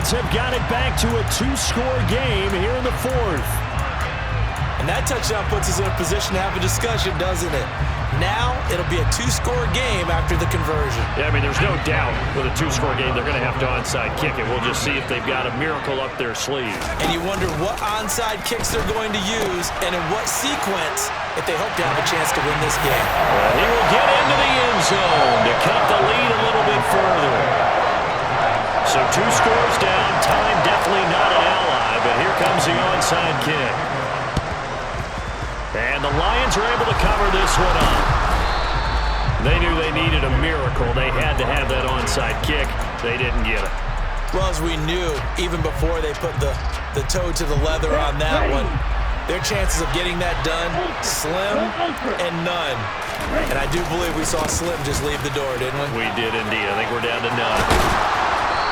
Giants have got it back to a 2-score game here in the fourth. And that touchdown puts us in a position to have a discussion, doesn't it? Now it'll be a 2-score game after the conversion. Yeah, I mean, there's no doubt with a 2-score game they're going to have to onside kick it. We'll just see if they've got a miracle up their sleeve. And you wonder what onside kicks they're going to use and in what sequence if they hope to have a chance to win this game. Well, he will get into the end zone to cut the lead a little bit further. So 2 scores down, time definitely not an ally, but here comes the onside kick. And the Lions are able to cover this one up. They knew they needed a miracle. They had to have that onside kick. They didn't get it. Well, as we knew, even before they put the toe to the leather on that one, their chances of getting that done, slim and none. And I do believe we saw Slim just leave the door, didn't we? We did indeed. I think we're down to none.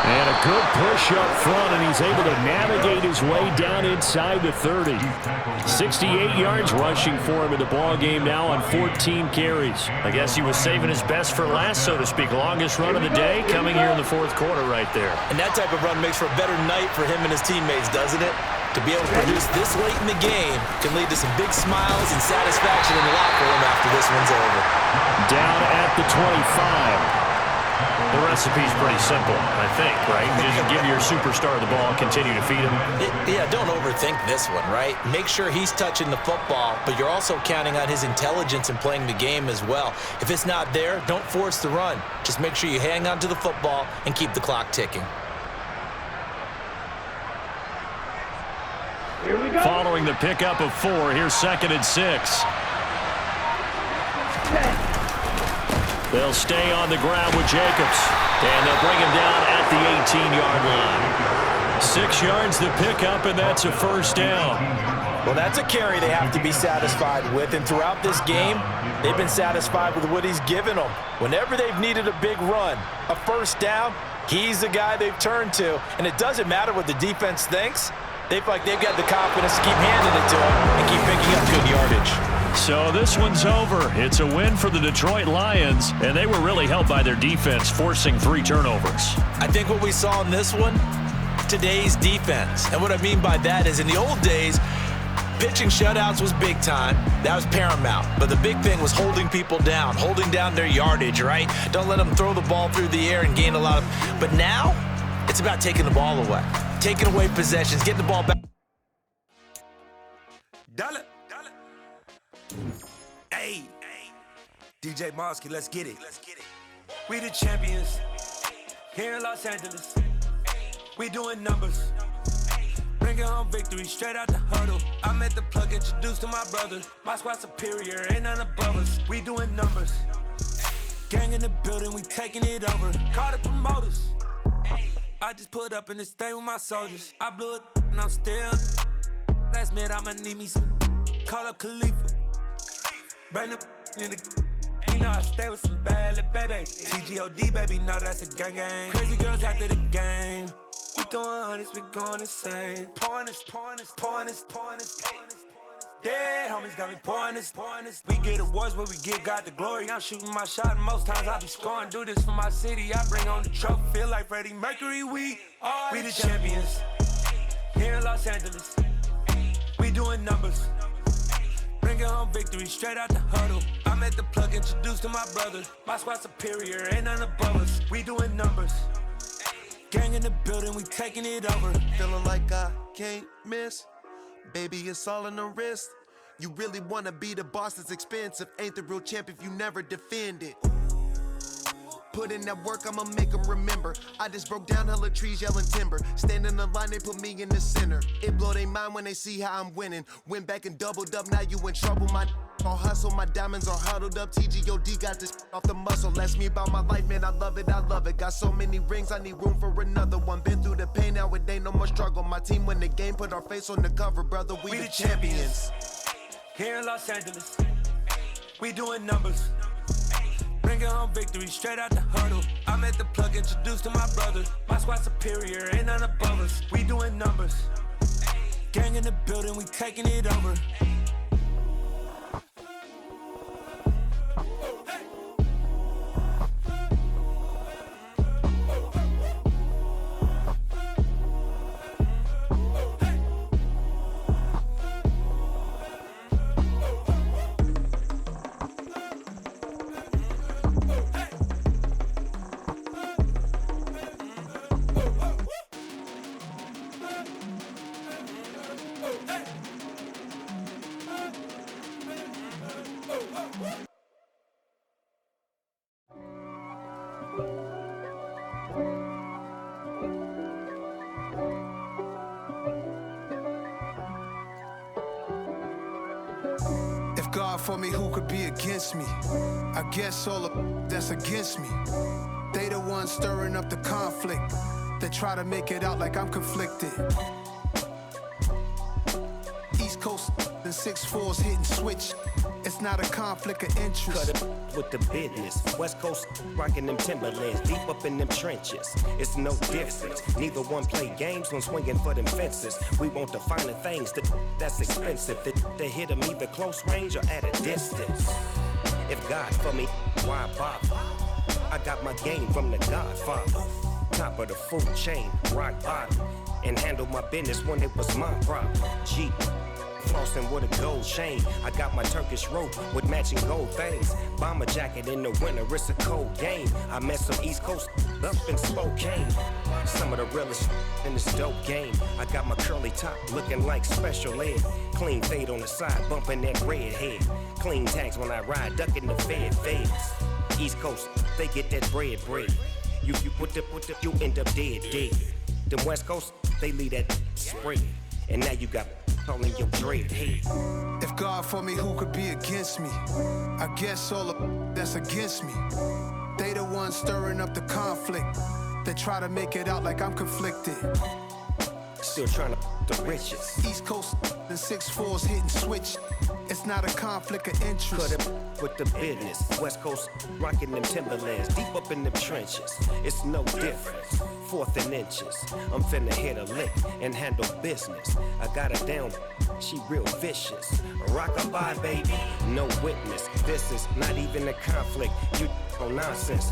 And a good push up front, and he's able to navigate his way down inside the 30. 68 yards rushing for him in the ballgame now on 14 carries. I guess he was saving his best for last, so to speak. Longest run of the day coming here in the fourth quarter right there. And that type of run makes for a better night for him and his teammates, doesn't it? To be able to produce this late in the game can lead to some big smiles and satisfaction in the locker room after this one's over. Down at the 25. The recipe's pretty simple, I think, right? Just give your superstar the ball, continue to feed him. Yeah, don't overthink this one, right? Make sure he's touching the football, but you're also counting on his intelligence in playing the game as well. If it's not there, don't force the run. Just make sure you hang on to the football and keep the clock ticking. Here we go. Following the pickup of 4, here's 2nd and 6. They'll stay on the ground with Jacobs, and they'll bring him down at the 18-yard line. 6 yards the pickup, and that's a first down. Well, that's a carry they have to be satisfied with, and throughout this game, they've been satisfied with what he's given them. Whenever they've needed a big run, a first down, he's the guy they've turned to, and it doesn't matter what the defense thinks. They feel like they've got the confidence to keep handing it to him and keep picking up good yardage. So this one's over. It's a win for the Detroit Lions, and they were really helped by their defense, forcing 3 turnovers. I think what we saw in this one, today's defense. And what I mean by that is in the old days, pitching shutouts was big time. That was paramount. But the big thing was holding people down, holding down their yardage, right? Don't let them throw the ball through the air and gain a lot of... But now, it's about taking the ball away. Taking away possessions, getting the ball back. Dollar. Hey, DJ Mosky, let's get it. We the champions here in Los Angeles. We doing numbers. Bringing home victory straight out the huddle. I'm at the plug, introduced to my brother. My squad superior, ain't none above us. We doing numbers. Gang in the building, we taking it over. Call the promoters. I just put up in this thing with my soldiers. I blew it and I'm still. Last minute, I'ma need me some. Call up Khalifa. Bring the in the. You know I stay with some bad little baby. TGOD, baby, no, that's a gang gang. Crazy girls after the game. We going honest, we going insane. Pouring this. Dead homies got me pouring this. We get awards where we give God the glory. I'm shooting my shot and most times I be scoring. Do this for my city, I bring on the trophy. Feel like Freddie Mercury, we the champions here in Los Angeles. We doing numbers. Bringing home victory straight out the huddle. I'm at the plug, introduced to my brother. My squad superior, ain't none above us. We doing numbers. Gang in the building, we taking it over. Feeling like I can't miss. Baby, it's all in the wrist. You really wanna be the boss, it's expensive. Ain't the real champ if you never defend it. Put in that work, I'ma make them remember. I just broke down hella trees, yelling timber. Stand in the line, they put me in the center. It blow their mind when they see how I'm winning. Went back and doubled up, now you in trouble. My all hustle, my diamonds are huddled up. TGOD got this off the muscle. Ask me about my life, man, I love it. Got so many rings, I need room for another one. Been through the pain, now it ain't no more struggle. My team win the game, put our face on the cover, brother. We the champions. Here in Los Angeles, we doing numbers. Bringing home victory straight out the huddle. I'm at the plug, introduced to my brother. My squad superior, ain't none above us. We doing numbers. Gang in the building, we taking it over. God for me, who could be against me? I guess all of that's against me. They the ones stirring up the conflict. They try to make it out like I'm conflicted. East Coast and 6'4s hitting switch. It's not a conflict of interest. Cut it with the business. West Coast rocking them Timberlands, deep up in them trenches. It's no difference. Neither one play games when swinging for them fences. We want the finer things that's expensive. They hit them either close range or at a distance. If God for me, why bother? I got my game from the Godfather. Top of the food chain, rock bottom. And handle my business when it was my problem. G. Flossing with a gold chain. I got my Turkish rope with matching gold things. Bomber jacket in the winter, it's a cold game. I met some East Coast up in Spokane. Some of the realest in this dope game. I got my curly top looking like special ed. Clean fade on the side, bumping that red head. Clean tags when I ride, ducking the feds. East Coast, they get that bread. You put the, you end up dead. Them West Coast, they leave that spread. And now you got calling your dread head. If God for me, who could be against me? I guess all of that's against me. They the ones stirring up the conflict. They try to make it out like I'm conflicted. Still trying to the riches. East Coast and 6'4s hitting switch. It's not a conflict of interest. Cut it with the business. West Coast rocking them Timberlands, deep up in them trenches. It's no difference. 4th and inches. I'm finna hit a lick and handle business. I got her down, she real vicious. Rock-a-bye, baby, no witness. This is not even a conflict. You no nonsense.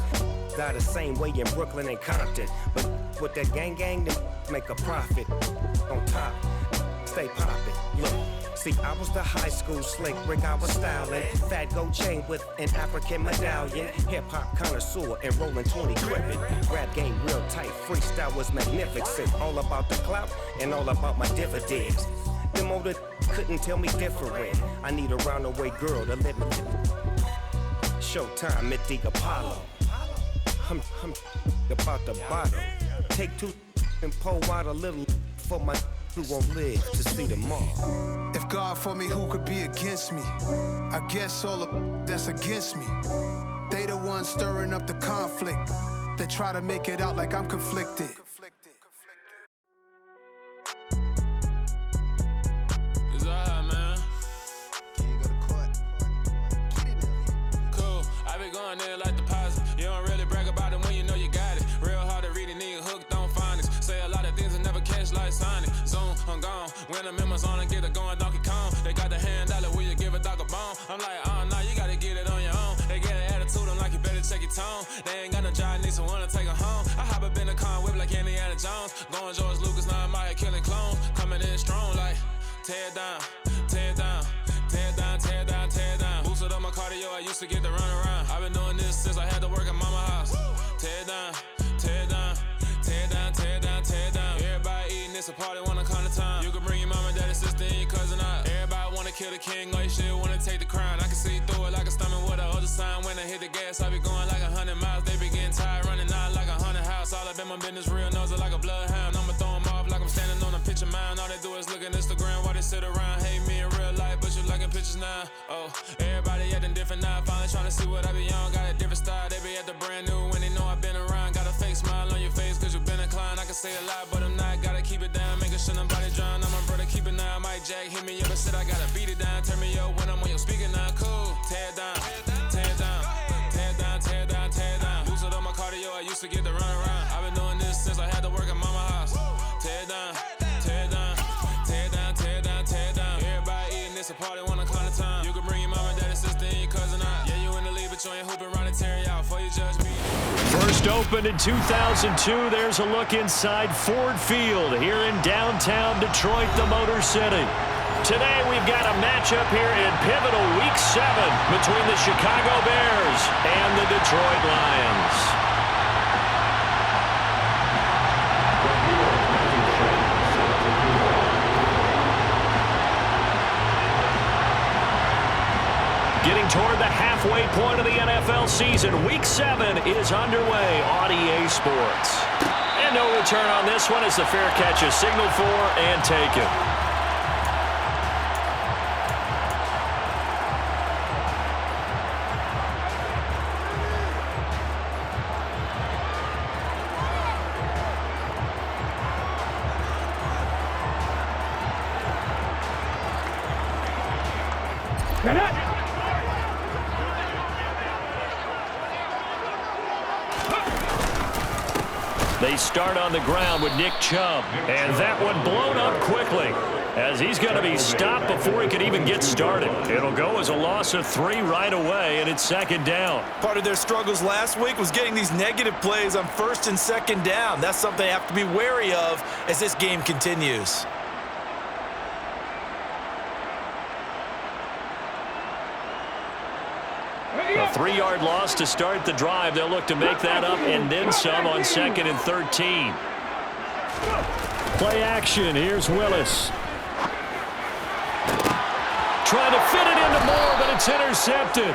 Got the same way in Brooklyn and Compton, but with that gang, then make a profit. On top, stay poppin'. Look. See, I was the high school slick Rick, I was styling. Fat gold chain with an African medallion. Hip-hop connoisseur and rolling 20 gripping. Rap game real tight, freestyle was magnificent. All about the clout and all about my dividends. Them older couldn't tell me different. I need a round-away girl to let me. Showtime at the Apollo. I'm about the bottom. Take 2 and pour out a little for my who won't live to see tomorrow. If God for me, who could be against me? I guess all of that's against me. They the ones stirring up the conflict. They try to make it out like I'm conflicted. It's alright, man. Cool. I be going there like deposit. You don't really brag about it when you know you got it. Real hard to read a nigga hooked on phonics. Say a lot of things and never catch like Sonic. Zoom, I'm gone. When the members on and get it going Donkey Kong. They got the hand dollar, will you give a dog a bone? I'm like, oh no, you gotta get it on your own. They get an attitude, I'm like, you better check your tone. They ain't got no job, need someone to take her home. I hop up in the car, whip like Indiana Jones. Going George Lucas, now I'm out here killing clones. Coming in strong like, tear down, tear down, tear down, tear down, tear down. Boosted up my cardio, I used to get to run around. I've been doing this since I had to work at mama house. Tear down, tear down, tear down, tear down, tear down. Everybody eating, it's a party, wanna come to time. You can bring your mama, daddy, sister, and your cousin out. Everybody wanna kill the king, or you shit wanna take the crown. I can see through it like a stomach with a other sign. When I hit the gas, I be going like 100 miles. They be getting tired, running out like 100 house. All up in my business, real nose it like a bloodhound. I'ma throw 'em off like I'm standing on a picture mound. All they do is look at Instagram while they sit around. Hate me in real life, but you liking pictures now. Oh, everybody acting different now. Finally trying to see what I be on. Got a different style, they be at the brand new when they know I've been around. Got a fake smile on your face, cause you been inclined. I can say a lot, but I'm not. Gotta keep it down, making sure nobody drown. I'm my brother, keep it now. Mike Jack hit me up and said I gotta beat it down. Turn me up when I'm on your speaker now. Cool, tear down, tear down, tear down, tear down, tear down. Boosted up my cardio, I used to get to run around. I've been doing this since I had to work at mama house. Tear down, tear down, tear down, tear down, tear down. Everybody eating, it's a party, wanna come to time. You can bring your mama, daddy, sister, and your cousin out. Yeah, you in the league, but you ain't hooping around and tearing out before you judge me. First opened in 2002. There's a look inside Ford Field here in downtown Detroit, the Motor City. Today we've got a matchup here in pivotal Week 7 between the Chicago Bears and the Detroit Lions. Getting toward the halfway point of the NFL season, Week 7 is underway on EA Sports. And no return on this one as the fair catch is signaled for and taken. They start on the ground with Nick Chubb. And that one blown up quickly, as he's going to be stopped before he can even get started. It'll go as a loss of 3 right away, and it's second down. Part of their struggles last week was getting these negative plays on first and second down. That's something they have to be wary of as this game continues. A 3-yard loss to start the drive. They'll look to make that up and then some on 2nd and 13. Play action. Here's Willis. Trying to fit it into Moore, but it's intercepted.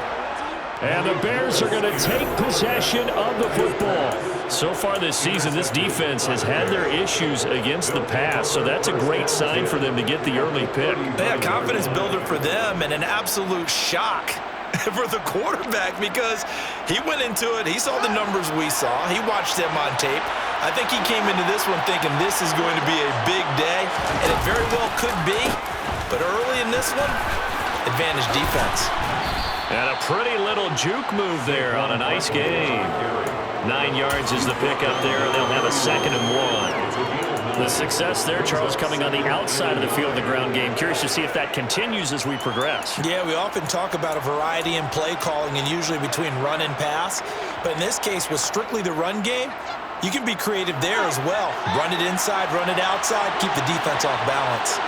And the Bears are going to take possession of the football. So far this season, this defense has had their issues against the pass, so that's a great sign for them to get the early pick. Yeah, confidence builder for them and an absolute shock for the quarterback because he went into it. He saw the numbers we saw. He watched them on tape. I think he came into this one thinking this is going to be a big day, and it very well could be. But early in this one, advantage defense. And a pretty little juke move there on a nice game. 9 yards is the pickup there, and they'll have a 2nd and 1. The success there, Charles, coming on the outside of the field of the ground game. Curious to see if that continues as we progress. Yeah, we often talk about a variety in play calling and usually between run and pass. But in this case, with strictly the run game, you can be creative there as well. Run it inside, run it outside, keep the defense off balance.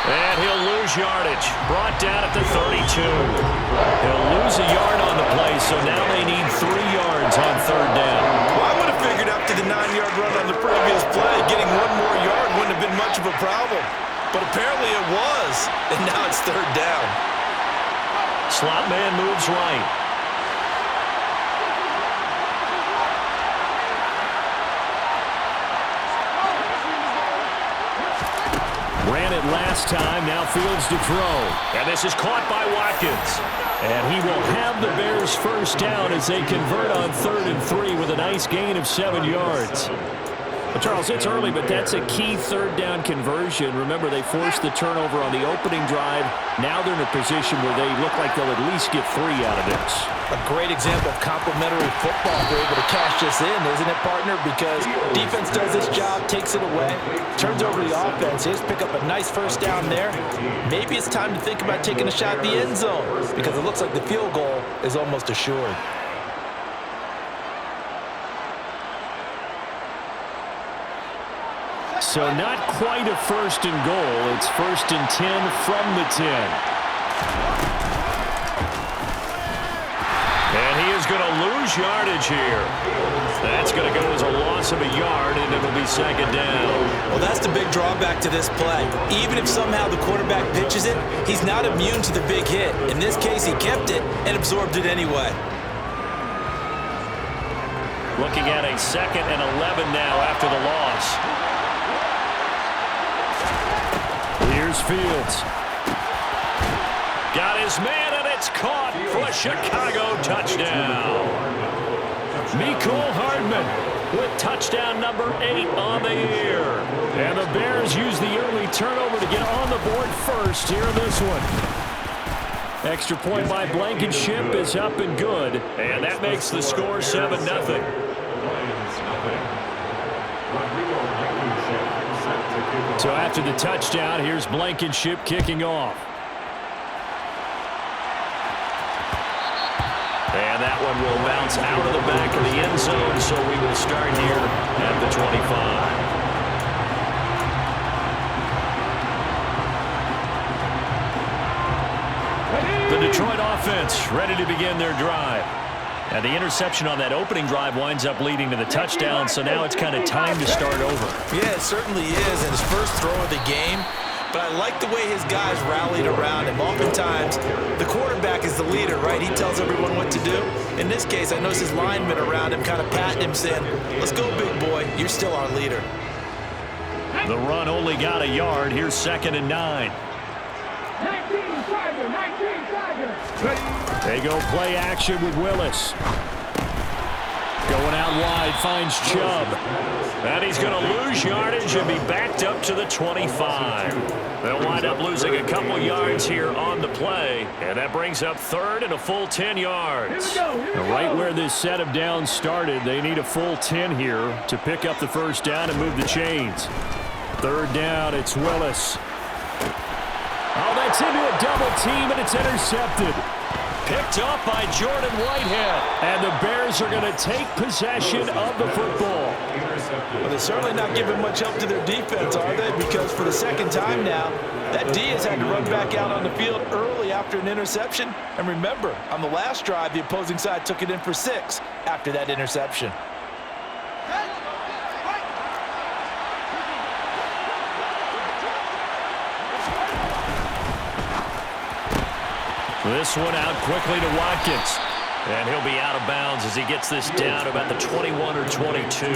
And he'll lose yardage. Brought down at the 32. He'll lose a yard on the play, so now they need 3 yards on 3rd down. Well, I would have figured after the 9-yard run on the previous play, getting 1 more yard wouldn't have been much of a problem. But apparently it was, and now it's 3rd down. Slot man moves right. Ran it last time, now fields to throw. And this is caught by Watkins. And he will have the Bears first down as they convert on 3rd and 3 with a nice gain of 7 yards. Well, Charles, it's early, but that's a key 3rd down conversion. Remember, they forced the turnover on the opening drive. Now they're in a position where they look like they'll at least get 3 out of this. A great example of complementary football. They're able to cash this in, isn't it, partner? Because defense does this job, takes it away, turns over the offense. Here's pick up a nice first down there. Maybe it's time to think about taking a shot at the end zone because it looks like the field goal is almost assured. So not quite a 1st and goal. It's 1st and 10 from the 10. And he is going to lose yardage here. That's going to go as a loss of a yard, and it'll be 2nd down. Well, that's the big drawback to this play. Even if somehow the quarterback pitches it, he's not immune to the big hit. In this case, he kept it and absorbed it anyway. Looking at a 2nd and 11 now after the loss. Here's Fields. Got his man, and it's caught for a Chicago touchdown. Mecole Hardman with touchdown number 8 on the year. And the Bears use the early turnover to get on the board first here in this one. Extra point by Blankenship is up and good. And that makes the score 7-0. So after the touchdown, here's Blankenship kicking off. And that one will bounce out of the back of the end zone, so we will start here at the 25. The Detroit offense ready to begin their drive. And the interception on that opening drive winds up leading to the touchdown, so now it's kind of time to start over. Yeah, it certainly is, and his first throw of the game. But I like the way his guys rallied around him. Oftentimes, the quarterback is the leader, right? He tells everyone what to do. In this case, I noticed his linemen around him kind of patting him, saying, "Let's go, big boy. You're still our leader." The run only got a yard. Here's 2nd and 9. 19 Tiger. They go play action with Willis. Going out wide, finds Chubb. And he's going to lose yardage and be backed up to the 25. They'll wind up losing a couple yards here on the play. And that brings up third and a full 10 yards. Right where this set of downs started, they need a full 10 here to pick up the first down and move the chains. Third down, it's Willis. Oh, that's into a double team, and it's intercepted. Picked up by Jordan Whitehead. And the Bears are going to take possession of the football. Well, they're certainly not giving much help to their defense, are they? Because for the second time now, that D has had to run back out on the field early after an interception. And remember, on the last drive, the opposing side took it in for 6 after that interception. This one out quickly to Watkins. And he'll be out of bounds as he gets this down about the 21 or 22.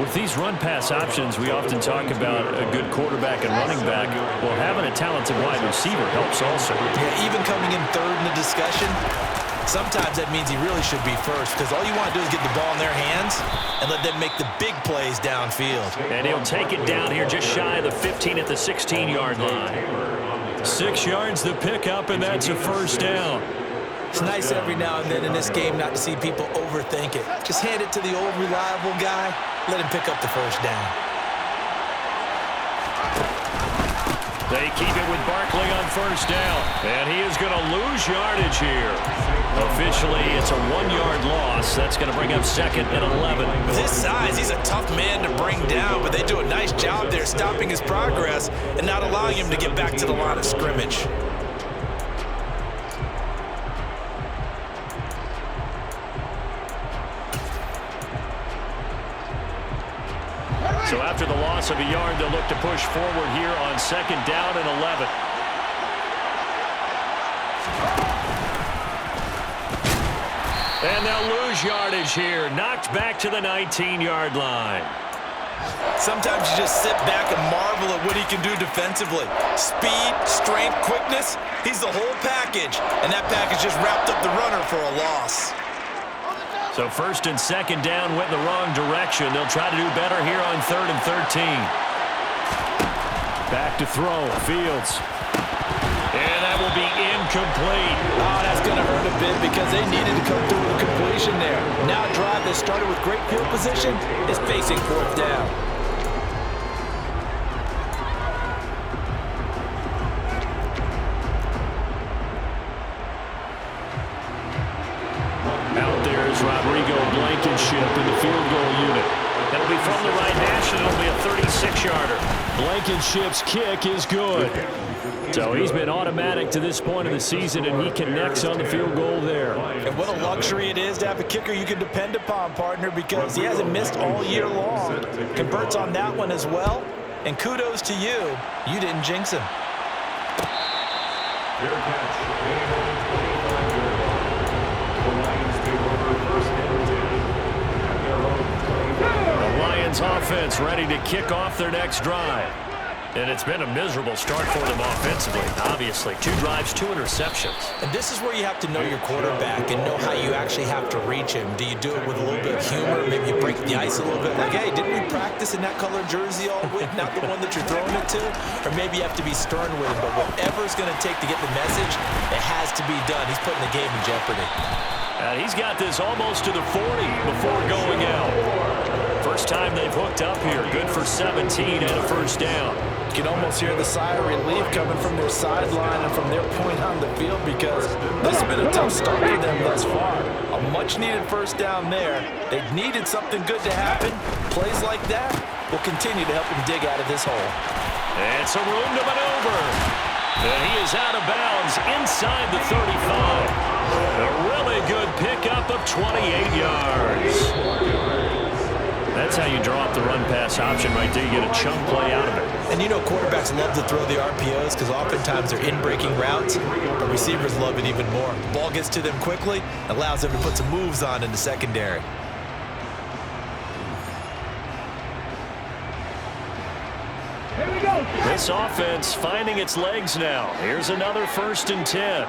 With these run-pass options, we often talk about a good quarterback and running back. Well, having a talented wide receiver helps also. Yeah, even coming in third in the discussion, sometimes that means he really should be first, because all you want to do is get the ball in their hands and let them make the big plays downfield. And he'll take it down here just shy of the 15 at the 16-yard line. 6 yards the pickup, and that's a first down. It's nice every now and then in this game not to see people overthink it. Just hand it to the old reliable guy. Let him pick up the first down. They keep it with Barkley on first down. And he is going to lose yardage here. Officially, it's a 1-yard loss. That's going to bring up second and 11. With his size, he's a tough man to bring down, but they do a nice job there stopping his progress and not allowing him to get back to the line of scrimmage. So after the loss of a yard, they'll look to push forward here on second down and 11. And they'll lose yardage here. Knocked back to the 19-yard line. Sometimes you just sit back and marvel at what he can do defensively. Speed, strength, quickness, he's the whole package. And that package just wrapped up the runner for a loss. So first and second down went in the wrong direction. They'll try to do better here on third and 13. Back to throw, Fields. And that will be incomplete. Oh, that's going to hurt a bit because they needed to come through with a completion there. Now a drive that started with great field position is facing fourth down. Blankenship in the field goal unit. That'll be from the right hash, and it'll be a 36-yarder. Blankenship's kick is good. So he's been automatic to this point of the season, and he connects on the field goal there. And what a luxury it is to have a kicker you can depend upon, partner, because he hasn't missed all year long. Converts on that one as well. And kudos to you. You didn't jinx him. Offense ready to kick off their next drive. And it's been a miserable start for them offensively, obviously. 2 drives, 2 interceptions. And this is where you have to know your quarterback and know how you actually have to reach him. Do you do it with a little bit of humor? Maybe you break the ice a little bit. Like, hey, didn't we practice in that colored jersey all week? Not the one that you're throwing it to? Or maybe you have to be stern with him. But whatever it's going to take to get the message, it has to be done. He's putting the game in jeopardy. And he's got this almost to the 40 before going out. First time they've hooked up here. Good for 17 and a first down. You can almost hear the sigh of relief coming from their sideline and from their point on the field because this has been a tough start for them thus far. A much-needed first down there. They needed something good to happen. Plays like that will continue to help them dig out of this hole. It's a room to maneuver. And he is out of bounds inside the 35. A really good pickup of 28 yards. That's how you draw up the run-pass option right there. You get a chunk play out of it. And you know quarterbacks love to throw the RPOs because oftentimes they're in-breaking routes, but receivers love it even more. The ball gets to them quickly, allows them to put some moves on in the secondary. Here we go. This offense finding its legs now. Here's another 1st and 10.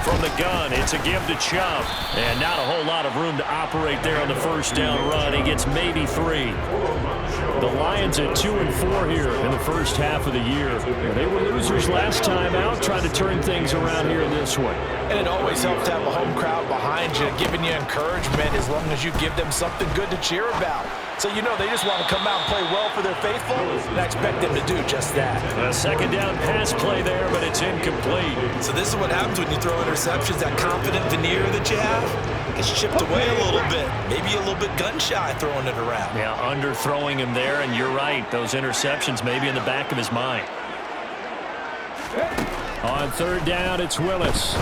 From the gun. It's a give to Chubb. And not a whole lot of room to operate there on the first down run. He gets maybe 3. The Lions at 2-4 here in the first half of the year. They were losers last time out, trying to turn things around here in this one. And it always helps to have a home crowd behind you, giving you encouragement as long as you give them something good to cheer about. So you know they just want to come out and play well for their faithful, and I expect them to do just that. A second down pass play there, but it's incomplete. So this is what happens when you throw interceptions. That confident veneer that you have gets chipped away a little bit. Maybe a little bit gun-shy throwing it around. Yeah, underthrowing him there, and you're right. Those interceptions may be in the back of his mind. On third down, it's Willis.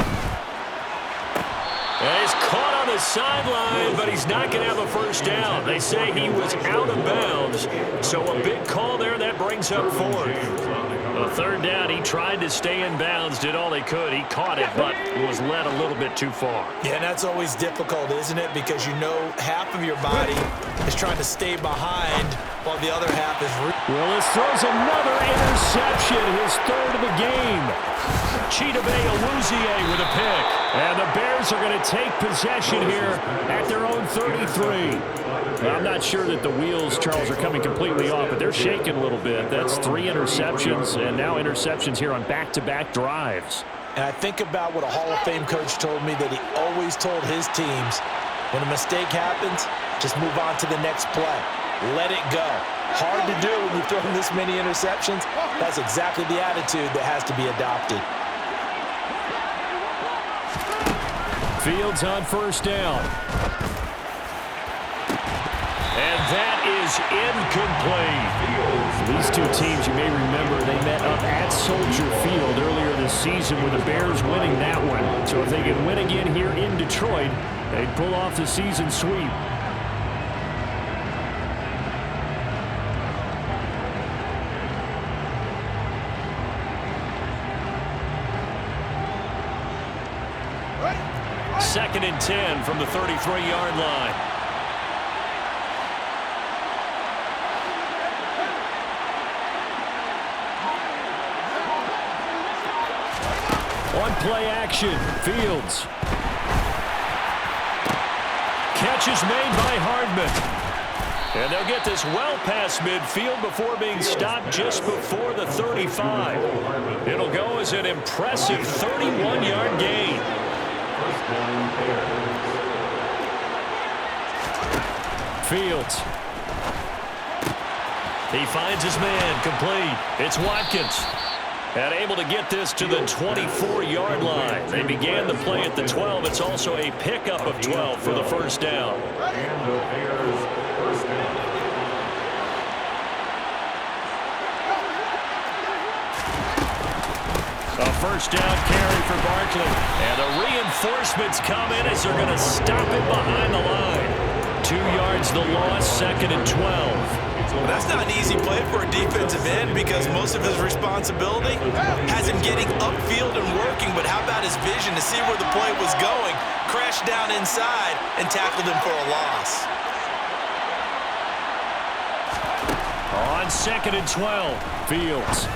And he's caught on the sideline, but he's not going to have a first down. They say he was out of bounds, so a big call there. That brings up 4th. A third down, he tried to stay in bounds, did all he could. He caught it, but was led a little bit too far. Yeah, and that's always difficult, isn't it? Because you know half of your body is trying to stay behind while the other half is... Willis throws another interception, his 3rd of the game. Chidobe Awuzie with a pick. And the Bears are going to take possession here at their own 33. I'm not sure that the wheels, Charles, are coming completely off, but they're shaking a little bit. That's 3 interceptions, and now interceptions here on back-to-back drives. And I think about what a Hall of Fame coach told me, that he always told his teams, when a mistake happens, just move on to the next play. Let it go. Hard to do when you've thrown this many interceptions. That's exactly the attitude that has to be adopted. Fields on first down. And that is incomplete. These two teams, you may remember, they met up at Soldier Field earlier this season with the Bears winning that one. So if they can win again here in Detroit, they'd pull off the season sweep. Second and 10 from the 33-yard line. On play action, Fields. Catch is made by Hardman. And they'll get this well past midfield before being stopped just before the 35. It'll go as an impressive 31-yard gain. Fields. He finds his man, complete. It's Watkins. And able to get this to the 24-yard line. They began the play at the 12. It's also a pickup of 12 for the first down. A first down carry for Barkley. And the reinforcements come in as they're going to stop it behind the line. 2 yards the loss, 2nd and 12. Well, that's not an easy play for a defensive end because most of his responsibility has him getting upfield and working, but how about his vision to see where the play was going, crashed down inside, and tackled him for a loss. On 2nd and 12, Fields.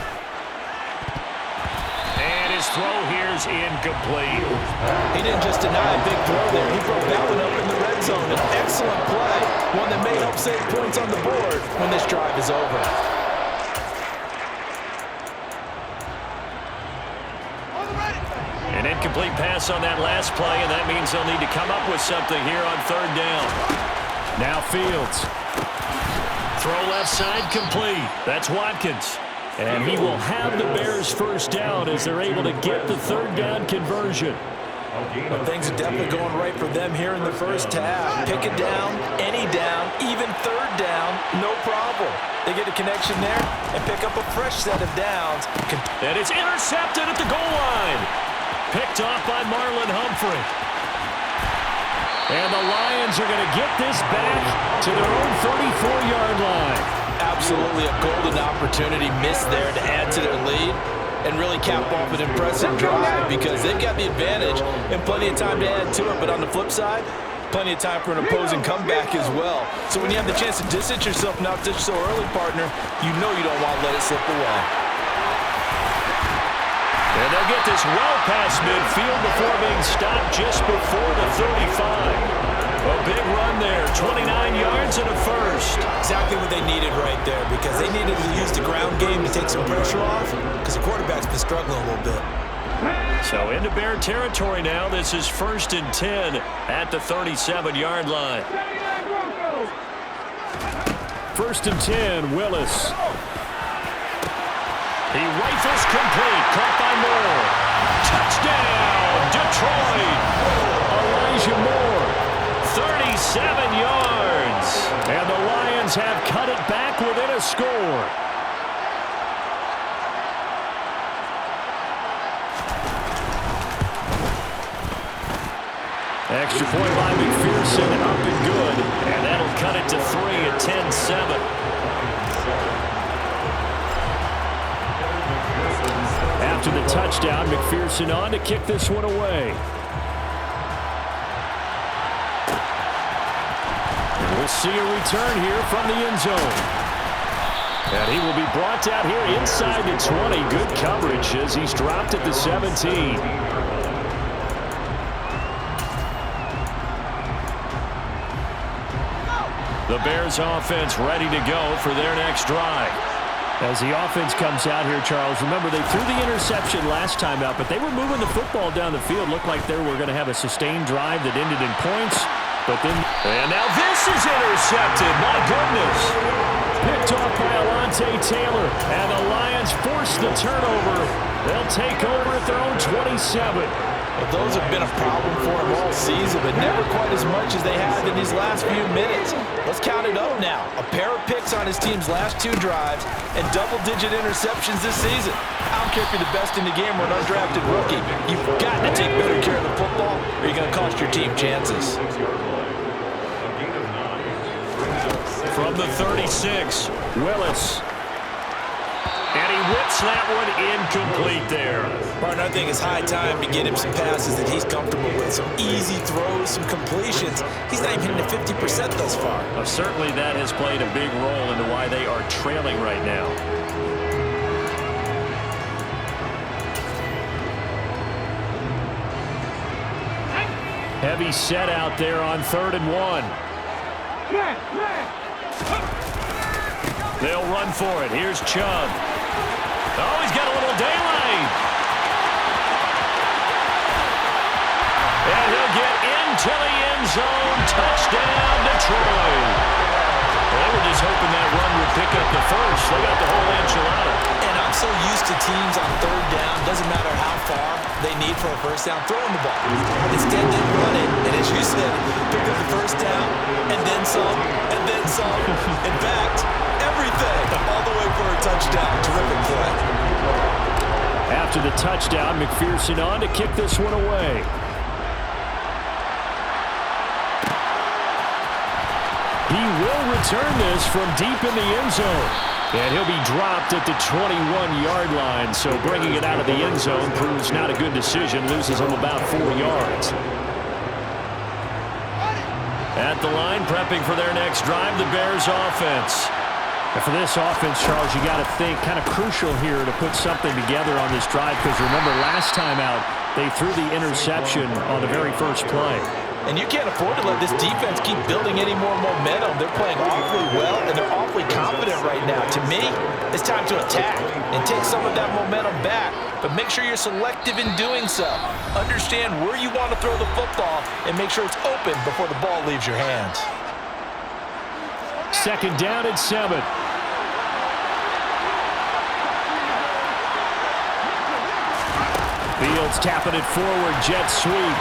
And his throw here's incomplete. He didn't just deny a big throw there. He broke that one up in the red zone. An excellent play, one that may help save points on the board when this drive is over. An incomplete pass on that last play, and that means they'll need to come up with something here on 3rd down. Now Fields. Throw left side complete. That's Watkins. And he will have the Bears first down as they're able to get the 3rd down conversion. Well, things are definitely going right for them here in the first half. Pick it down, any down, even 3rd down, no problem. They get a connection there and pick up a fresh set of downs. And it's intercepted at the goal line. Picked off by Marlon Humphrey. And the Lions are going to get this back to their own 34-yard line. Absolutely a golden opportunity missed there to add to their lead and really cap off an impressive drive because they've got the advantage and plenty of time to add to it. But on the flip side, plenty of time for an opposing comeback as well. So when you have the chance to distance yourself not just so early, partner, you know you don't want to let it slip away. And they'll get this well past midfield before being stopped what they needed right there, because they needed to use the ground game to take some pressure off, because the quarterback's been struggling a little bit. So into Bear territory now. This is 1st and 10 at the 37-yard line. 1st and 10, Willis. He rifles complete. Caught by Moore. Touchdown, Detroit. Elijah Moore, 37 yards. And the Lions have cut it back within a score. Extra point by McPherson, up and good. And that'll cut it to 3 at 10-7. After the touchdown, McPherson on to kick this one away. We'll see a return here from the end zone. And he will be brought down here inside the 20. Good coverage as he's dropped at the 17. The Bears offense ready to go for their next drive. As the offense comes out here, Charles, remember they threw the interception last time out, but they were moving the football down the field. Looked like they were going to have a sustained drive that ended in points. But then, and now this is intercepted. My goodness. Picked off by Alontae Taylor. And the Lions force the turnover. They'll take over at their own 27. Well, those have been a problem for them all season, but never quite as much as they have in these last few minutes. Let's count it up now. A pair of picks on his team's last 2 drives and double-digit interceptions this season. I don't care if you're the best in the game or an undrafted rookie. You've got to take better care of the football or you're going to cost your team chances. From the 36, Willis. And he whips that one incomplete there. Martin, I think it's high time to get him some passes that he's comfortable with. Some easy throws, some completions. He's not even hitting the 50% thus far. Well, certainly that has played a big role into why they are trailing right now. Heavy set out there on 3rd and 1. They'll run for it. Here's Chubb. Oh, he's got a little daylight. And he'll get into the end zone. Touchdown, Detroit. Well, they were just hoping that run would pick up the first. They got the whole enchilada. And I'm so used to teams on 3rd down, doesn't matter how far they need for a first down, throwing the ball. Instead, they run it, and as you said, pick up the first down, and then some, and then some. In fact, everything, all the way for a touchdown. Terrific play. After the touchdown, McPherson on to kick this one away. He will return this from deep in the end zone. And he'll be dropped at the 21-yard line. So bringing it out of the end zone proves not a good decision. Loses him about 4 yards. At the line, prepping for their next drive, the Bears offense. And for this offense, Charles, you got to think kind of crucial here to put something together on this drive, because remember last time out they threw the interception on the very first play. And you can't afford to let this defense keep building any more momentum. They're playing awfully well, and they're awfully confident right now. To me, it's time to attack and take some of that momentum back. But make sure you're selective in doing so. Understand where you want to throw the football and make sure it's open before the ball leaves your hands. 2nd down and 7. Fields tapping it forward, jet sweep.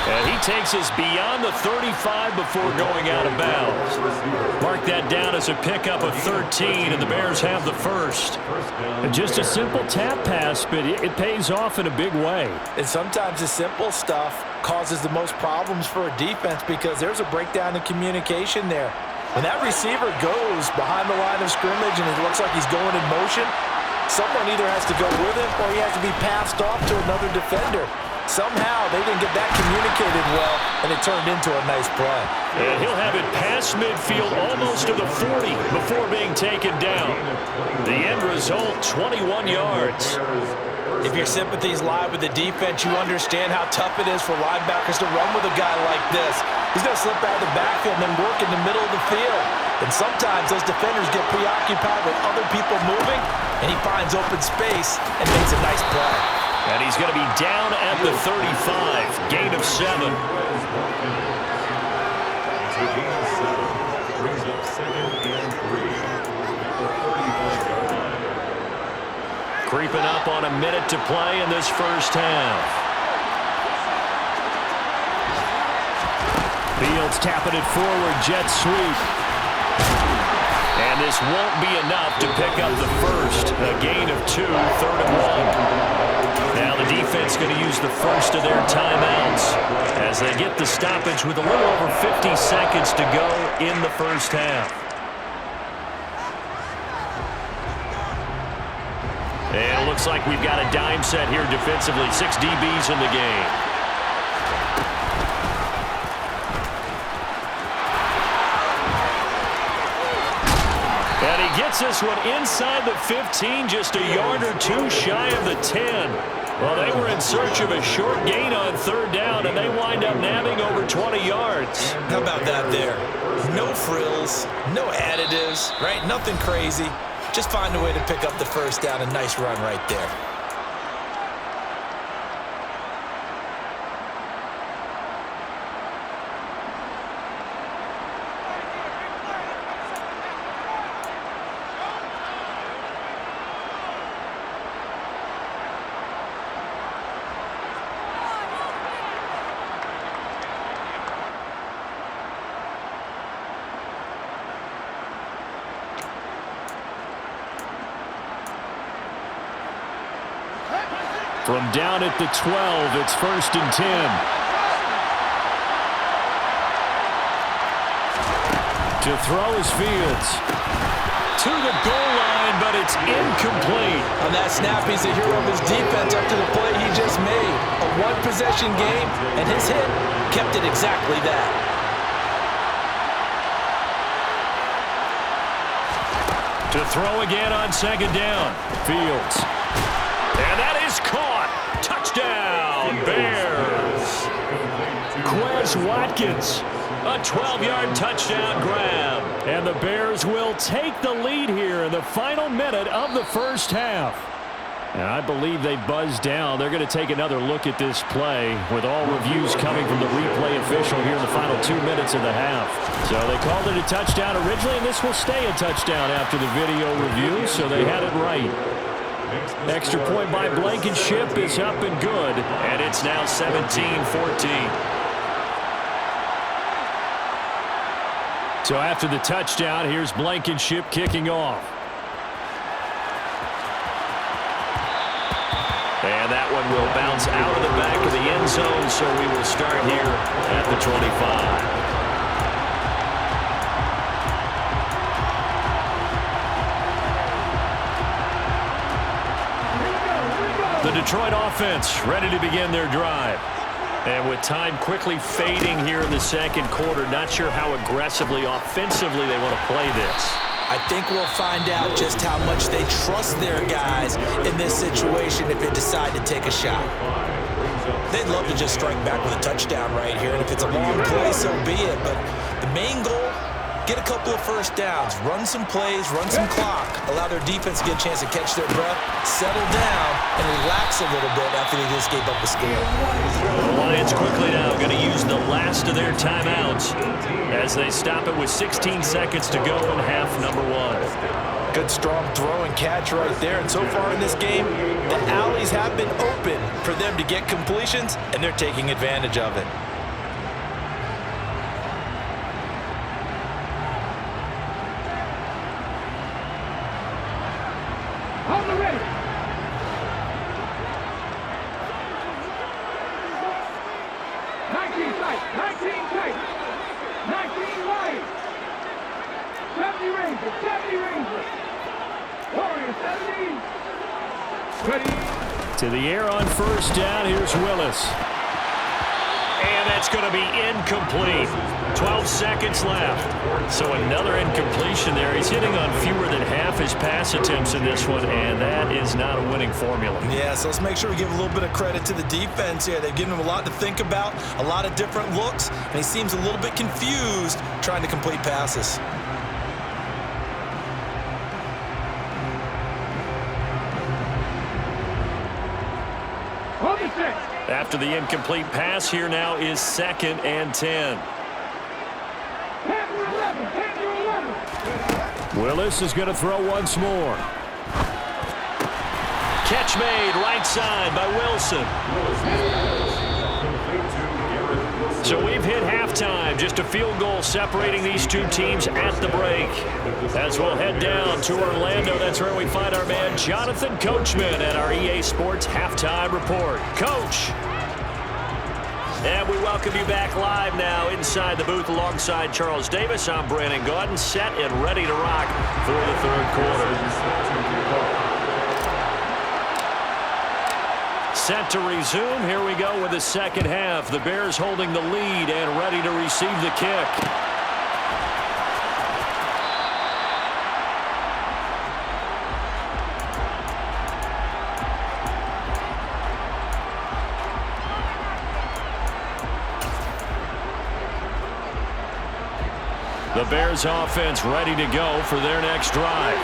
And he takes us beyond the 35 before going out of bounds. Mark that down as a pickup of 13, and the Bears have the first. And just a simple tap pass, but it pays off in a big way. And sometimes the simple stuff causes the most problems for a defense because there's a breakdown in communication there. When that receiver goes behind the line of scrimmage and it looks like he's going in motion, someone either has to go with him or he has to be passed off to another defender. Somehow they didn't get that communicated well, and it turned into a nice play. And he'll have it past midfield almost to the 40 before being taken down. The end result, 21 yards. If your sympathies lie with the defense, you understand how tough it is for linebackers to run with a guy like this. He's going to slip out of the backfield and then work in the middle of the field. And sometimes those defenders get preoccupied with other people moving, and he finds open space and makes a nice play. And he's going to be down at the 35, gain of 7. Brings up 2nd and 3. Creeping up on a minute to play in this first half. Fields tapping it forward, jet sweep. And this won't be enough to pick up the first. A gain of 2, 3rd and 1. Now the defense going to use the first of their timeouts as they get the stoppage with a little over 50 seconds to go in the first half. And it looks like we've got a dime set here defensively. 6 DBs in the game. And he gets this one inside the 15, just a yard or 2 shy of the 10. Well, they were in search of a short gain on 3rd down, and they wind up nabbing over 20 yards. How about that there? No frills, no additives, right? Nothing crazy. Just find a way to pick up the first down. A nice run right there. From down at the 12, it's 1st and 10. To throw is Fields. To the goal line, but it's incomplete. On that snap, he's a hero of his defense up to the play he just made. A one-possession game, and his hit kept it exactly that. To throw again on 2nd down. Fields. And that is caught. Touchdown, Bears. Quez Watkins, a 12-yard touchdown grab. And the Bears will take the lead here in the final minute of the first half. And I believe they buzzed down. They're going to take another look at this play with all reviews coming from the replay official here in the final 2 minutes of the half. So they called it a touchdown originally, and this will stay a touchdown after the video review, so they had it right. Extra point by Blankenship is up and good, and it's now 17-14. So after the touchdown, here's Blankenship kicking off. And that one will bounce out of the back of the end zone, so we will start here at the 25. The Detroit offense ready to begin their drive. And with time quickly fading here in the second quarter, not sure how aggressively, offensively they want to play this. I think we'll find out just how much they trust their guys in this situation if they decide to take a shot. They'd love to just strike back with a touchdown right here, and if it's a long play, so be it. But the main goal, get a couple of first downs, run some plays, run some clock, allow their defense to get a chance to catch their breath, settle down, and relax a little bit after they just gave up a score. The Lions quickly now going to use the last of their timeouts as they stop it with 16 seconds to go in half number 1. Good strong throw and catch right there, and so far in this game, the alleys have been open for them to get completions, and they're taking advantage of it. To the air on first down, here's Willis. And That's going to be incomplete. 12 seconds left. So another incompletion there. He's hitting on fewer than half his pass attempts in this one, and that is not a winning formula. Yeah, so let's make sure we give a little bit of credit to the defense here. They've given him a lot to think about, a lot of different looks, and he seems a little bit confused trying to complete passes. After the incomplete pass, here now is 2nd and 10. Willis is going to throw once more. Catch made right side by Wilson. So we've hit halftime. Just a field goal separating these two teams at the break. As we'll head down to Orlando, that's where we find our man Jonathan Coachman at our EA Sports Halftime Report. Coach. And we welcome you back live now inside the booth alongside Charles Davis. I'm Brandon Gaudin, set and ready to rock for the third quarter. Set to resume. Here we go with the second half. The Bears holding the lead and ready to receive the kick. The Bears offense ready to go for their next drive.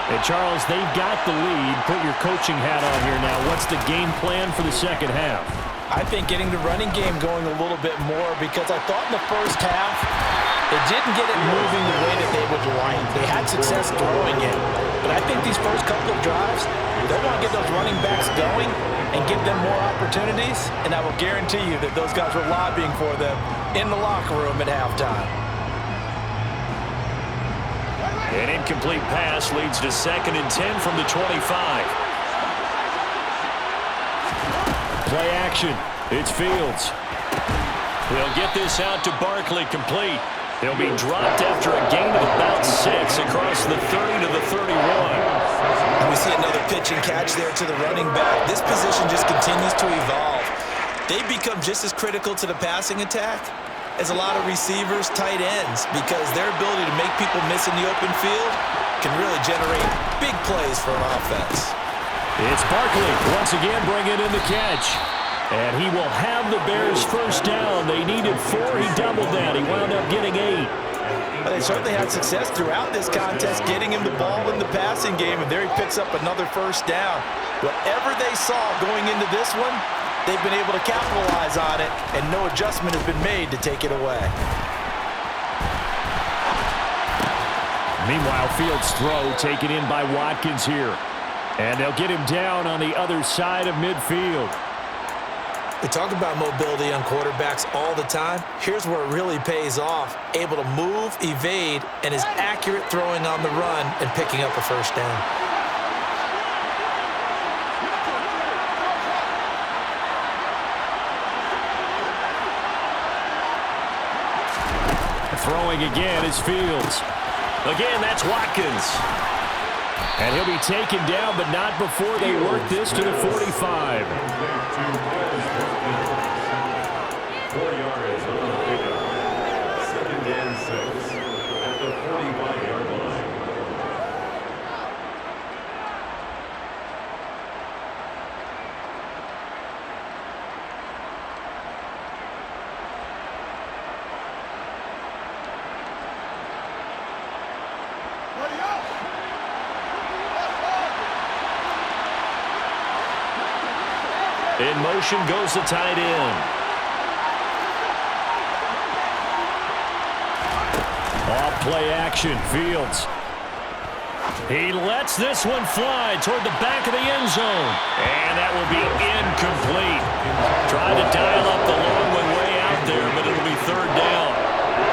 And Charles, they've got the lead. Put your coaching hat on here now. What's the game plan for the second half? I think getting the running game going a little bit more, because I thought in the first half they didn't get it moving the way that they would like. They had success throwing it. But I think these first couple of drives, they want to get those running backs going and give them more opportunities. And I will guarantee you that those guys were lobbying for them in the locker room at halftime. An incomplete pass leads to 2nd and 10 from the 25. Play action. It's Fields. They'll get this out to Barkley, complete. He'll be dropped after a gain of about 6 across the 30 to the 31. And we see another pitch and catch there to the running back. This position just continues to evolve. They become just as critical to the passing attack as a lot of receivers, tight ends, because their ability to make people miss in the open field can really generate big plays for an offense. It's Barkley once again bringing in the catch. And he will have the Bears first down. They needed 4. He doubled that. He wound up getting 8. Well, they certainly had success throughout this contest, getting him the ball in the passing game, and there he picks up another first down. Whatever they saw going into this one, they've been able to capitalize on it, and no adjustment has been made to take it away. Meanwhile, Fields' throw taken in by Watkins here. And they'll get him down on the other side of midfield. We talk about mobility on quarterbacks all the time. Here's where it really pays off. Able to move, evade, and is accurate throwing on the run and picking up a first down. Throwing again is Fields. Again, that's Watkins. And he'll be taken down, but not before they work this to the 45. 4 yards on the pickup. 2nd and 6 at the 45-yard line. In motion goes the tight end. Off play action, Fields. He lets this one fly toward the back of the end zone. And that will be incomplete. Tried to dial up the long one way out there, but it'll be 3rd down.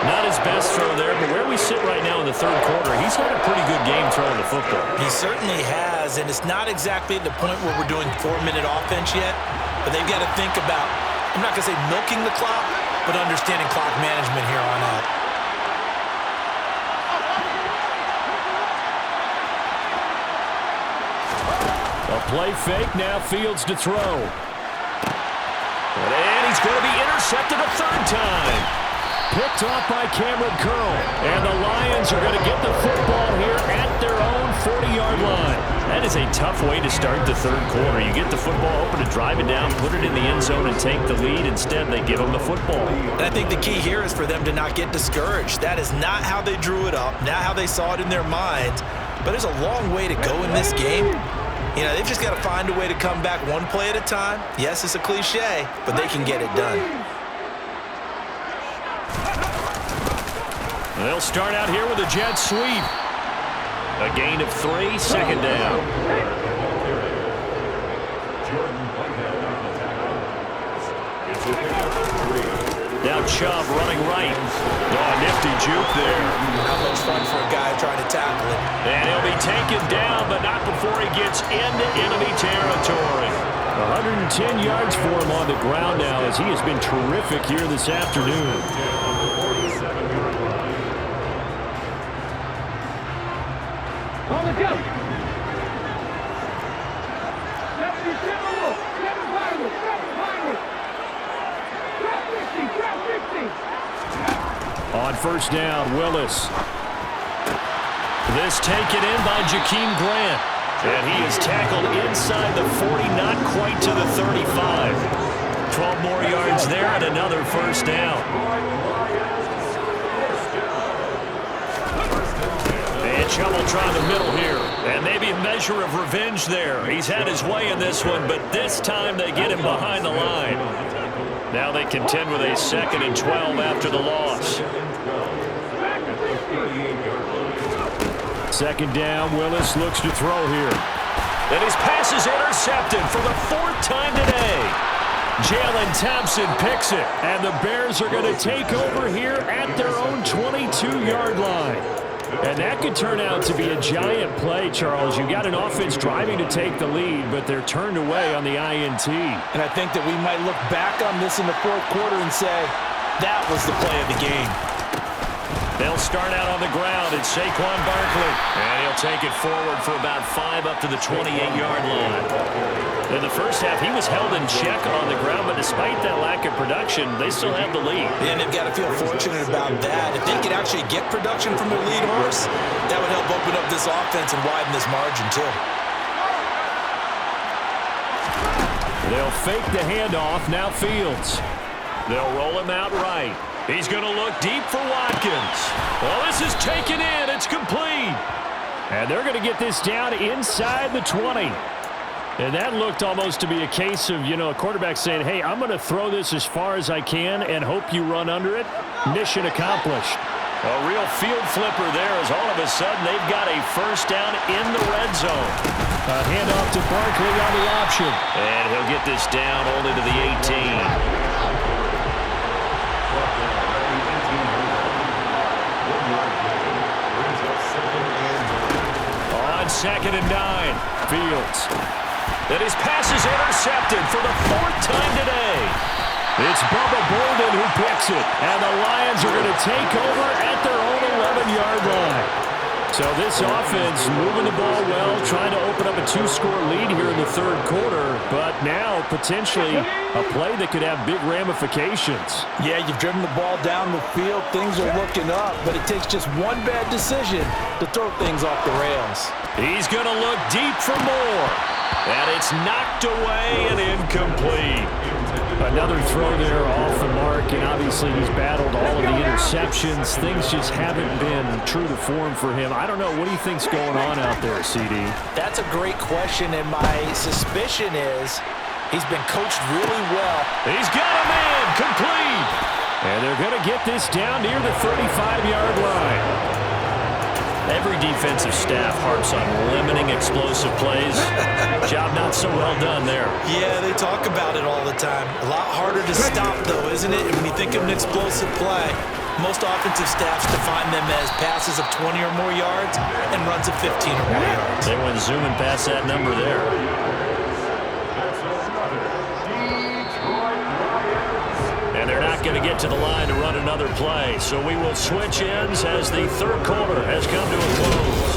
Not his best throw there, but where we sit right now in the 3rd quarter, he's had a pretty good game throwing the football. He certainly has, and it's not exactly at the point where we're doing 4-minute offense yet, but they've got to think about, I'm not going to say milking the clock, but understanding clock management here on out. A play fake, now Fields to throw. And he's going to be intercepted. intercepted a third time. Picked off by Cameron Curl. And the Lions are going to get the football here at their own 40-yard line. That is a tough way to start the third quarter. You get the football open to drive it down, put it in the end zone, and take the lead. Instead, they give them the football. And I think the key here is for them to not get discouraged. That is not how they drew it up, not how they saw it in their minds. But there's a long way to go in this game. You know, they've just got to find a way to come back one play at a time. Yes, it's a cliche, but they can get it done. They'll start out here with a jet sweep. A gain of 3, second down. Now Chubb running right. Oh, nifty juke there. Not much fun for a guy trying to tackle it. And he'll be taken down, but not before he gets into enemy territory. 110 yards for him on the ground now, as he has been terrific here this afternoon. On the go. On first down, Willis. This taken in by Jakeem Grant. And he is tackled inside the 40, not quite to the 35. 12 more yards there and another first down. And Chubb will try the middle here. And maybe a measure of revenge there. He's had his way in this one, but this time they get him behind the line. Now they contend with a 2nd and 12 after the loss. Second down, Willis looks to throw here. And his pass is intercepted for the 4th time today. Jalen Thompson picks it, and the Bears are going to take over here at their own 22-yard line. And that could turn out to be a giant play, Charles. You got an offense driving to take the lead, but they're turned away on the INT. And I think that we might look back on this in the 4th quarter and say, that was the play of the game. They'll start out on the ground. It's Saquon Barkley. And he'll take it forward for about 5 up to the 28-yard line. In the first half, he was held in check on the ground, but despite that lack of production, they still have the lead. And they've got to feel fortunate about that. If they could actually get production from their lead horse, that would help open up this offense and widen this margin, too. They'll fake the handoff. Now Fields. They'll roll him out right. He's going to look deep for Watkins. Well, this is taken in. It's complete. And they're going to get this down inside the 20. And that looked almost to be a case of, a quarterback saying, hey, I'm going to throw this as far as I can and hope you run under it. Mission accomplished. A real field flipper there as all of a sudden they've got a first down in the red zone. A handoff to Barkley on the option. And he'll get this down only to the 18. On 2nd and 9, Fields. And his pass is intercepted for the 4th time today. It's Bubba Bolden who picks it. And the Lions are going to take over at their own 11-yard line. So this offense moving the ball well, trying to open up a 2-score lead here in the 3rd quarter. But now potentially a play that could have big ramifications. Yeah, you've driven the ball down the field. Things are looking up, but it takes just one bad decision to throw things off the rails. He's going to look deep for more. And it's knocked away and incomplete. Another throw there off the mark, and obviously he's battled all of the interceptions. Things just haven't been true to form for him. I don't know. What do you think's going on out there, CD? That's a great question, and my suspicion is he's been coached really well. He's got a man complete. And they're going to get this down near the 35-yard line. Every defensive staff harps on limiting explosive plays. Job not so well done there. Yeah, they talk about it all the time. A lot harder to stop, though, isn't it? And when you think of an explosive play, most offensive staffs define them as passes of 20 or more yards and runs of 15 or more yards. They went zooming past that number there. And they're not going to get to the line to run another play. So we will switch ends as the 3rd quarter has come to a close.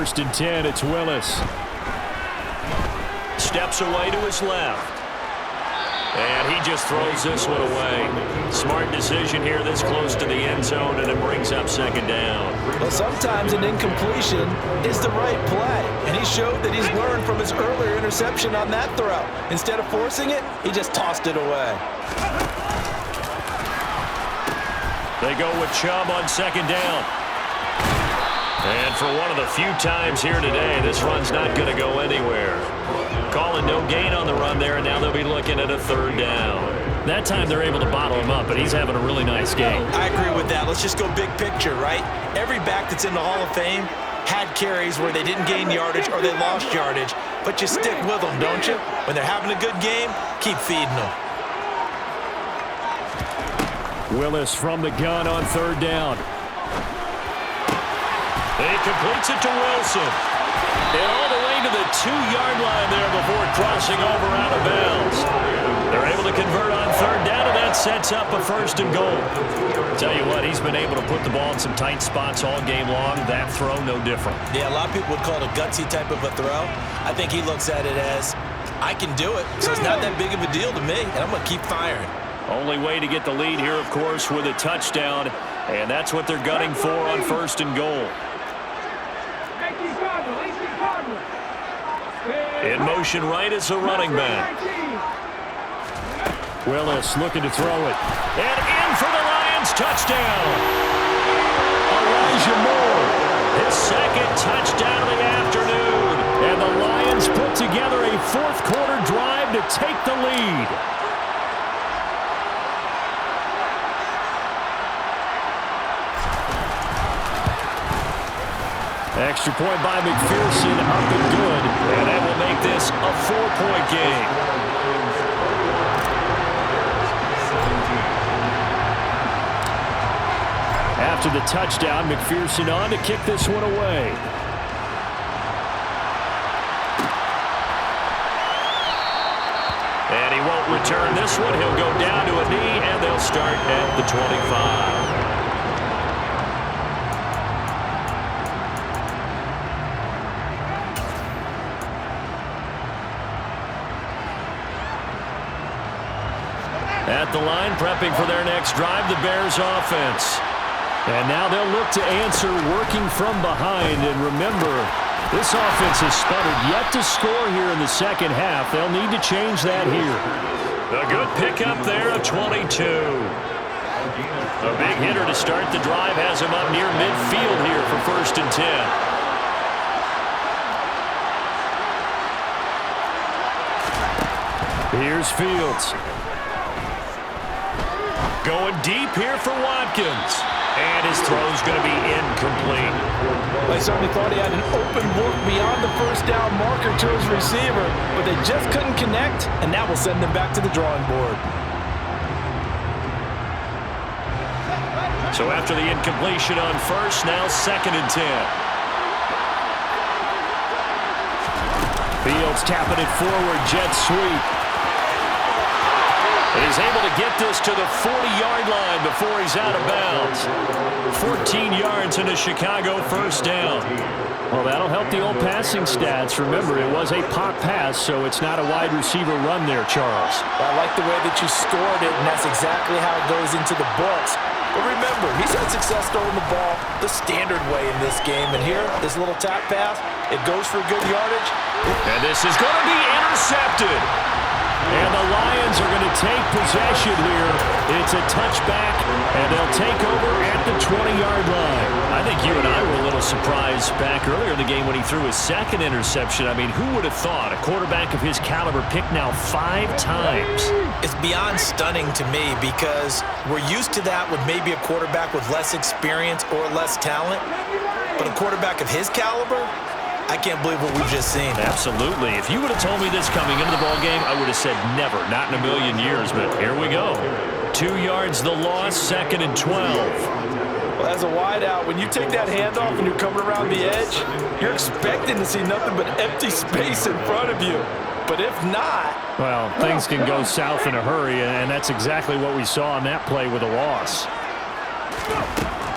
1st and 10. It's Willis. Steps away to his left. And he just throws this one away. Smart decision here this close to the end zone, and it brings up 2nd down. Well, sometimes an incompletion is the right play, and he showed that he's learned from his earlier interception on that throw. Instead of forcing it, he just tossed it away. They go with Chubb on 2nd down. And for one of the few times here today, this run's not going to go anywhere. Calling no gain on the run there, and now they'll be looking at a 3rd down. That time they're able to bottle him up, but he's having a really nice game. I agree with that. Let's just go big picture, right? Every back that's in the Hall of Fame had carries where they didn't gain yardage or they lost yardage, but you stick with them, don't you? When they're having a good game, keep feeding them. Willis from the gun on 3rd down. He completes it to Wilson. And all the way to the 2-yard line there before crossing over out of bounds. They're able to convert on 3rd down, and that sets up a 1st and goal. Tell you what, he's been able to put the ball in some tight spots all game long. That throw, no different. Yeah, a lot of people would call it a gutsy type of a throw. I think he looks at it as, I can do it, so it's not that big of a deal to me, and I'm going to keep firing. Only way to get the lead here, of course, with a touchdown, and that's what they're gunning for on 1st and goal. In motion right is a running back. Willis looking to throw it. And in for the Lions, touchdown. Elijah Moore, his 2nd touchdown of the afternoon. And the Lions put together a 4th quarter drive to take the lead. Extra point by McPherson, up and good. And that will make this a 4-point game. After the touchdown, McPherson on to kick this one away. And he won't return this one. He'll go down to a knee, and they'll start at the 25. At the line, prepping for their next drive, the Bears offense. And now they'll look to answer working from behind. And remember, this offense has sputtered yet to score here in the 2nd half. They'll need to change that here. A good pickup there, a 22. A big hitter to start the drive has him up near midfield here for 1st and 10. Here's Fields. Going deep here for Watkins. And his throw's going to be incomplete. I certainly thought he had an open look beyond the 1st down marker to his receiver, but they just couldn't connect, and that will send them back to the drawing board. So after the incompletion on 1st, now 2nd and 10. Fields tapping it forward, jet sweep. And he's able to get this to the 40-yard line before he's out of bounds. 14 yards in a Chicago 1st down. Well, that'll help the old passing stats. Remember, it was a pop pass, so it's not a wide receiver run there, Charles. I like the way that you scored it, and that's exactly how it goes into the books. But remember, he's had success throwing the ball the standard way in this game. And here, this little tap pass, it goes for good yardage. And this is going to be intercepted. And the Lions are going to take possession here. It's a touchback, and they'll take over at the 20-yard line. I think you and I were a little surprised back earlier in the game when he threw his 2nd interception. I mean, who would have thought a quarterback of his caliber picked now 5 times? It's beyond stunning to me because we're used to that with maybe a quarterback with less experience or less talent. But a quarterback of his caliber, I can't believe what we've just seen. Absolutely. If you would have told me this coming into the ballgame, I would have said never, not in a million years, but here we go. 2 yards the loss, 2nd and 12. Well, as a wideout, when you take that handoff and you're coming around the edge, you're expecting to see nothing but empty space in front of you. But if not... Well, things can go south in a hurry, and that's exactly what we saw on that play with a loss.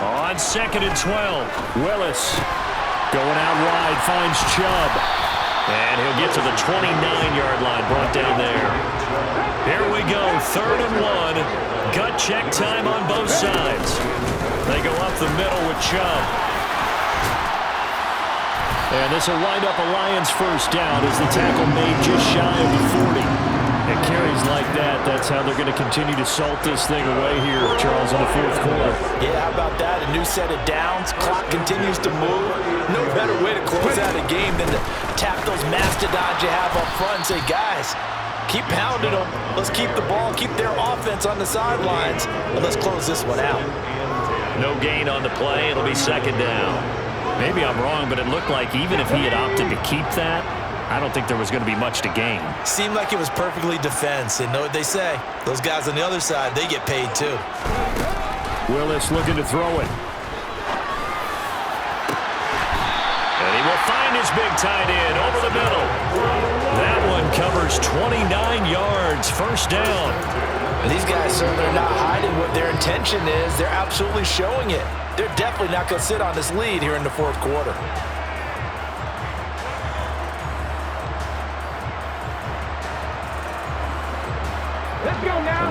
On 2nd and 12, Willis. Going out wide, finds Chubb. And he'll get to the 29-yard line, brought down there. Here we go, 3rd and 1. Gut check time on both sides. They go up the middle with Chubb. And this will wind up a Lions first down as the tackle made just shy of the 40. And carries like that, that's how they're going to continue to salt this thing away here, Charles, in the 4th quarter. Yeah, how about that? A new set of downs. Clock continues to move. No better way to close out a game than to tap those mastodons you have up front and say, guys, keep pounding them. Let's keep the ball, keep their offense on the sidelines, and let's close this one out. No gain on the play. It'll be 2nd down. Maybe I'm wrong, but it looked like even if he had opted to keep that, I don't think there was going to be much to gain. Seemed like it was perfectly defense, and know what they say. Those guys on the other side, they get paid too. Willis looking to throw it. And he will find his big tight end over the middle. That one covers 29 yards, 1st down. And these guys certainly are not hiding what their intention is. They're absolutely showing it. They're definitely not going to sit on this lead here in the 4th quarter.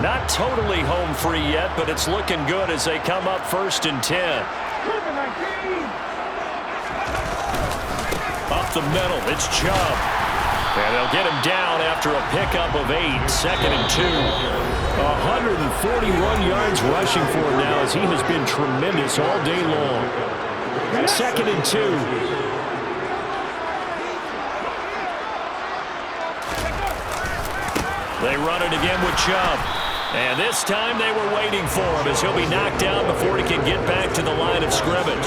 Not totally home free yet, but it's looking good as they come up 1st and 10. Up the middle, it's Chubb. And they'll get him down after a pickup of 8, 2nd and 2. 141 yards rushing for him now as he has been tremendous all day long. 2nd and 2. They run it again with Chubb. And this time they were waiting for him as he'll be knocked down before he can get back to the line of scrimmage.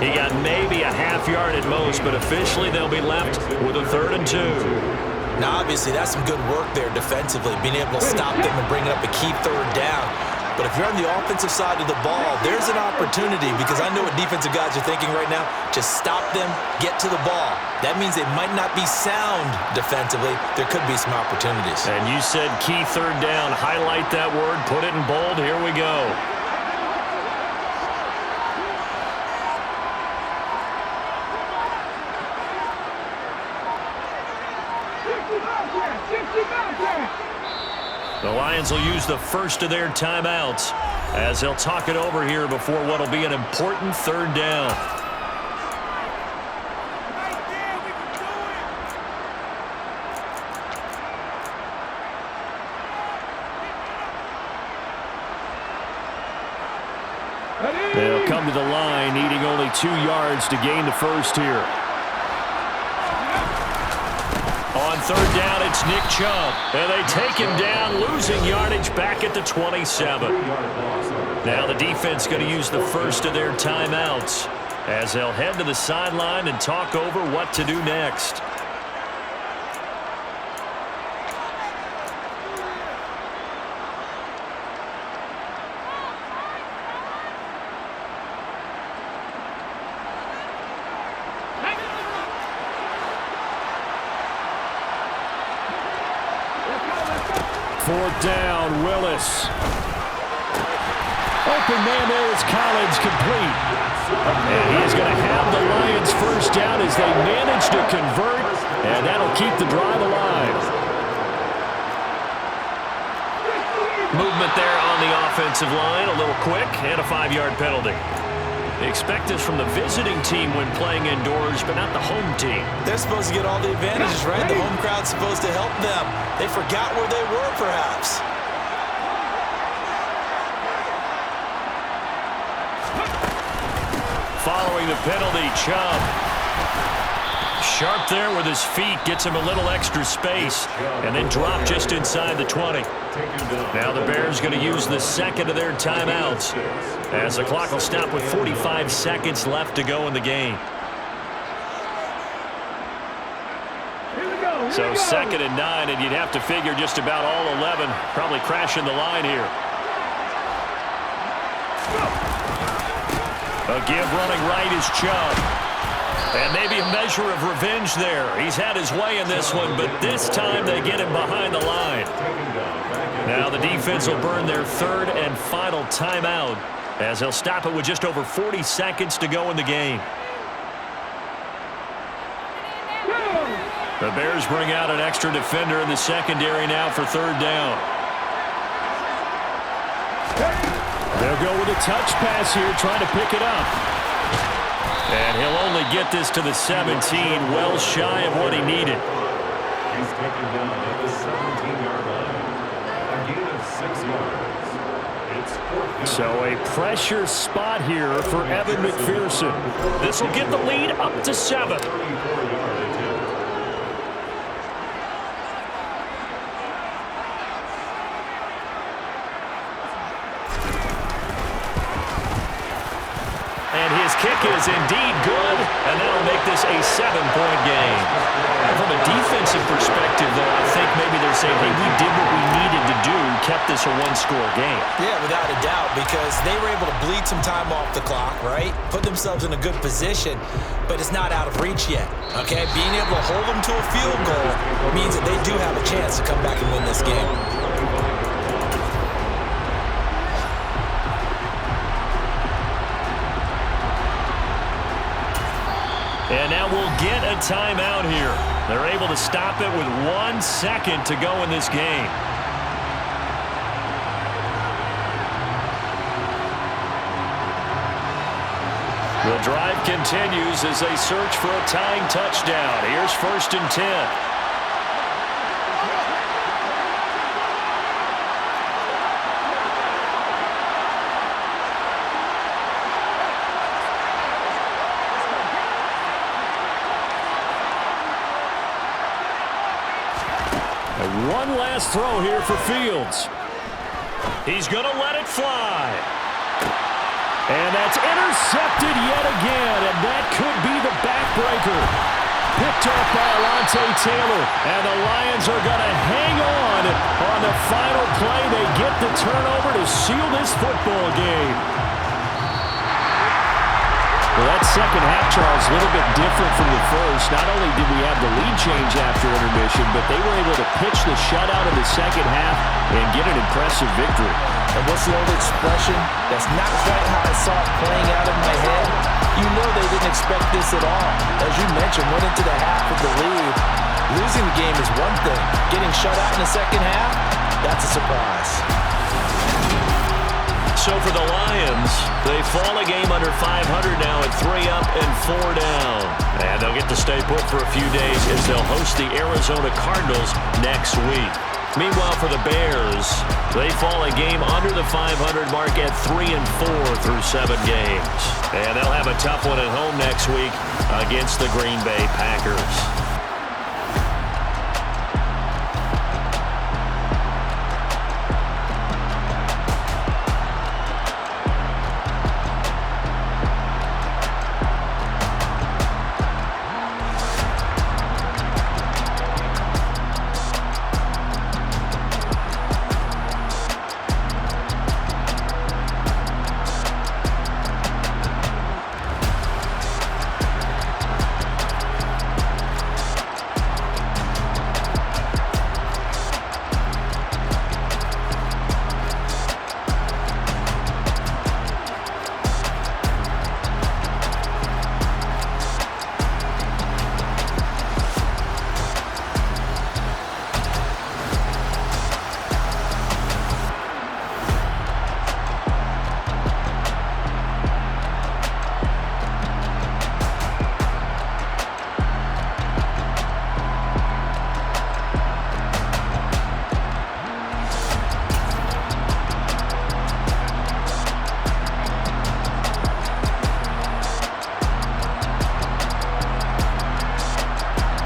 He got maybe a half yard at most, but officially they'll be left with a 3rd and 2. Now, obviously, that's some good work there defensively, being able to stop them and bring up a key 3rd down. But if you're on the offensive side of the ball, there's an opportunity because I know what defensive guys are thinking right now. Just stop them, get to the ball. That means they might not be sound defensively. There could be some opportunities. And you said key 3rd down. Highlight that word. Put it in bold. Here we go. The Lions will use the first of their timeouts as they'll talk it over here before what will be an important 3rd down. They'll come to the line, needing only 2 yards to gain the first here. On 3rd down, it's Nick Chubb. And they take him down, losing yardage back at the 27. Now the defense going to use the first of their timeouts as they'll head to the sideline and talk over what to do next. Fourth down, Willis. Open man there is Collins, complete. And he is going to have the Lions first down as they manage to convert, and that'll keep the drive alive. Movement there on the offensive line, a little quick, and a 5-yard penalty. They expect this from the visiting team when playing indoors, but not the home team. They're supposed to get all the advantages, right? The home crowd's supposed to help them. They forgot where they were, perhaps. Following the penalty, Chubb. Sharp there with his feet, gets him a little extra space, and then drop just inside the 20. Now the Bears going to use the second of their timeouts as the clock will stop with 45 seconds left to go in the game. So 2nd and 9, and you'd have to figure just about all 11 probably crashing the line here. A give running right is Chubb. And maybe a measure of revenge there. He's had his way in this one, but this time they get him behind the line. Now the defense will burn their 3rd and final timeout as they'll stop it with just over 40 seconds to go in the game. The Bears bring out an extra defender in the secondary now for third down. They'll go with a touch pass here, trying to pick it up. And he'll only get this to the 17, well shy of what he needed. He's taken down at the 17-yard line. A gain of 6 yards. It's fourth down. So a pressure spot here for Evan McPherson. This will get the lead up to 7. 34-yard attempt. And his kick is indeed good, and that'll make this a 7-point game. And from a defensive perspective, though, I think maybe they're saying, hey, we did what we needed to do, kept this a one-score game. Yeah, without a doubt, because they were able to bleed some time off the clock, right? Put themselves in a good position, but it's not out of reach yet, okay? Being able to hold them to a field goal means that they do have a chance to come back and win this game. And now we'll get a timeout here. They're able to stop it with 1 second to go in this game. The drive continues as they search for a tying touchdown. Here's 1st and 10. One last throw here for Fields. He's going to let it fly. And that's intercepted yet again, and that could be the backbreaker. Picked up by Alontae Taylor, and the Lions are going to hang on the final play. They get the turnover to seal this football game. Well, that second half, Charles, a little bit different from the first. Not only did we have the lead change after intermission, but they were able to pitch the shutout in the second half and get an impressive victory. And what's the old expression? That's not quite how I saw it playing out in my head. You know they didn't expect this at all. As you mentioned, went into the half with the lead. Losing the game is one thing. Getting shut out in the second half, that's a surprise. So for the Lions, they fall a game under 500 now at 3 up and 4 down. And they'll get to stay put for a few days as they'll host the Arizona Cardinals next week. Meanwhile, for the Bears, they fall a game under the 500 mark at 3 and 4 through 7 games. And they'll have a tough one at home next week against the Green Bay Packers.